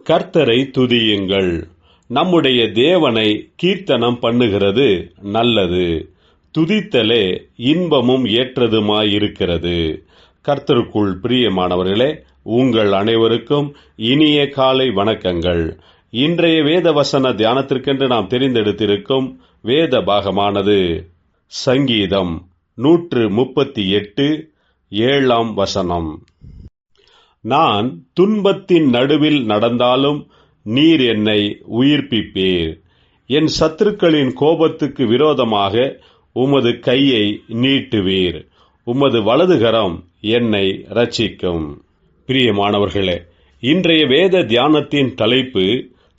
கர்த்தரை துதியுங்கள். நம்முடைய தேவனை கீர்த்தனம் பண்ணுகிறது நல்லது. துதித்தலே இன்பமும் ஏற்றதுமாயிருக்கிறது. கர்த்தருக்குள் பிரியமானவர்களே, உங்கள் அனைவருக்கும் இனிய காலை வணக்கங்கள். இன்றைய வேத வசன தியானத்திற்கென்று நாம் தெரிந்தெடுத்திருக்கும் வேத பாகமானது சங்கீதம் 138 7ஆம் வசனம். நான் துன்பத்தின் நடுவில் நடந்தாலும் நீர் என்னை உயிர்ப்பிப்பீர். என் சத்துருக்களின் கோபத்துக்கு விரோதமாக உமது கையை நீட்டுவீர். உமது வலதுகரம் என்னை இரட்சிக்கும். பிரியமானவர்களே, இன்றைய வேத தியானத்தின் தலைப்பு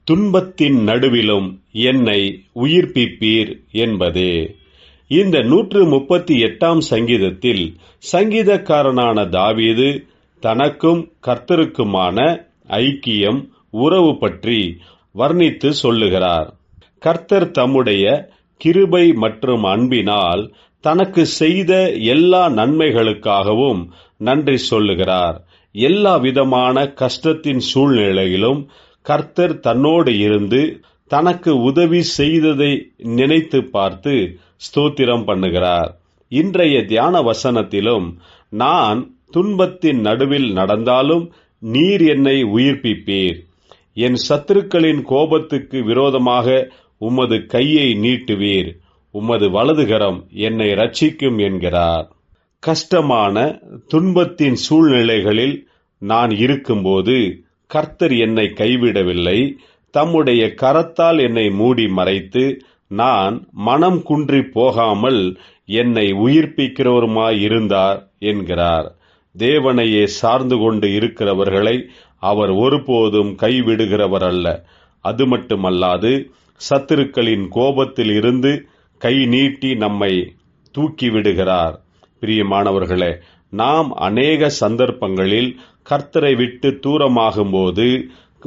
துன்பத்தின் நடுவிலும் என்னை உயிர்ப்பிப்பீர் என்பதே. இந்த 138ஆம் சங்கீதத்தில் சங்கீதக்காரனான தாவீது தனக்கும் கர்த்தருக்குமான ஐக்கியம், உறவு பற்றி வர்ணித்து சொல்லுகிறார். கர்த்தர் தம்முடைய கிருபை மற்றும் அன்பினால் தனக்கு செய்த எல்லா நன்மைகளுக்காகவும் நன்றி சொல்லுகிறார். எல்லா விதமான கஷ்டத்தின் சூழ்நிலையிலும் கர்த்தர் தன்னோடு இருந்து தனக்கு உதவி செய்ததை நினைத்து பார்த்து ஸ்தோத்திரம் பண்ணுகிறார். இன்றைய தியான வசனத்திலும் நான் துன்பத்தின் நடுவில் நடந்தாலும் நீர் என்னை உயிர்ப்பிப்பீர். என் சத்துருக்களின் கோபத்துக்கு விரோதமாக உமது கையை நீட்டுவீர். உமது வலதுகரம் என்னை இரட்சிக்கும் என்கிறார். கஷ்டமான துன்பத்தின் சூழ்நிலைகளில் நான் இருக்கும்போது கர்த்தர் என்னை கைவிடவில்லை. தம்முடைய கரத்தால் என்னை மூடி மறைத்து நான் மனம் குன்றி போகாமல் என்னை உயிர்ப்பிக்கிறவருமாயிருந்தார் என்கிறார். தேவனையே சார்ந்து கொண்டு இருக்கிறவர்களை அவர் ஒருபோதும் கைவிடுகிறவர் அல்ல. அது மட்டுமல்லாது சத்துருக்களின் கோபத்தில் இருந்து கை நீட்டி நம்மை தூக்கிவிடுகிறார். பிரியமானவர்களே, நாம் அநேக சந்தர்ப்பங்களில் கர்த்தரை விட்டு தூரமாகும்போது,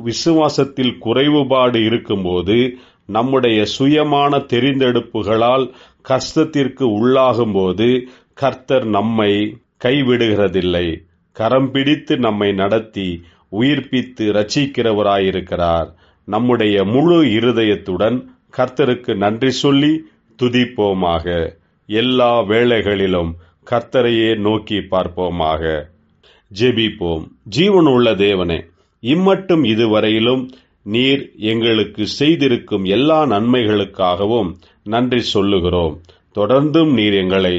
விசுவாசத்தில் குறைவுபாடு இருக்கும்போது, நம்முடைய சுயமான தெரிந்தெடுப்புகளால் கஷ்டத்திற்கு உள்ளாகும்போது கர்த்தர் நம்மை கைவிடுகிறதில்லை. கரம் பிடித்து நம்மை நடத்தி உயிர்ப்பித்து இரட்சிக்கிறவராயிருக்கிறார். நம்முடைய முழு இருதயத்துடன் கர்த்தருக்கு நன்றி சொல்லி துதிப்போமாக. எல்லா வேளைகளிலும் கர்த்தரையே நோக்கி பார்ப்போமாக. ஜெபிப்போம். ஜீவனுள்ள தேவனே, இம்மட்டும் இதுவரையிலும் நீர் எங்களுக்கு செய்திருக்கும் எல்லா நன்மைகளுக்காகவும் நன்றி சொல்லுகிறோம். தொடர்ந்தும் நீர் எங்களை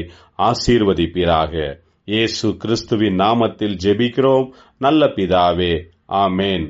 ஆசீர்வதிப்பீராக. இயேசு கிறிஸ்துவின் நாமத்தில் ஜெபிக்கிறோம் நல்ல பிதாவே. ஆமேன்.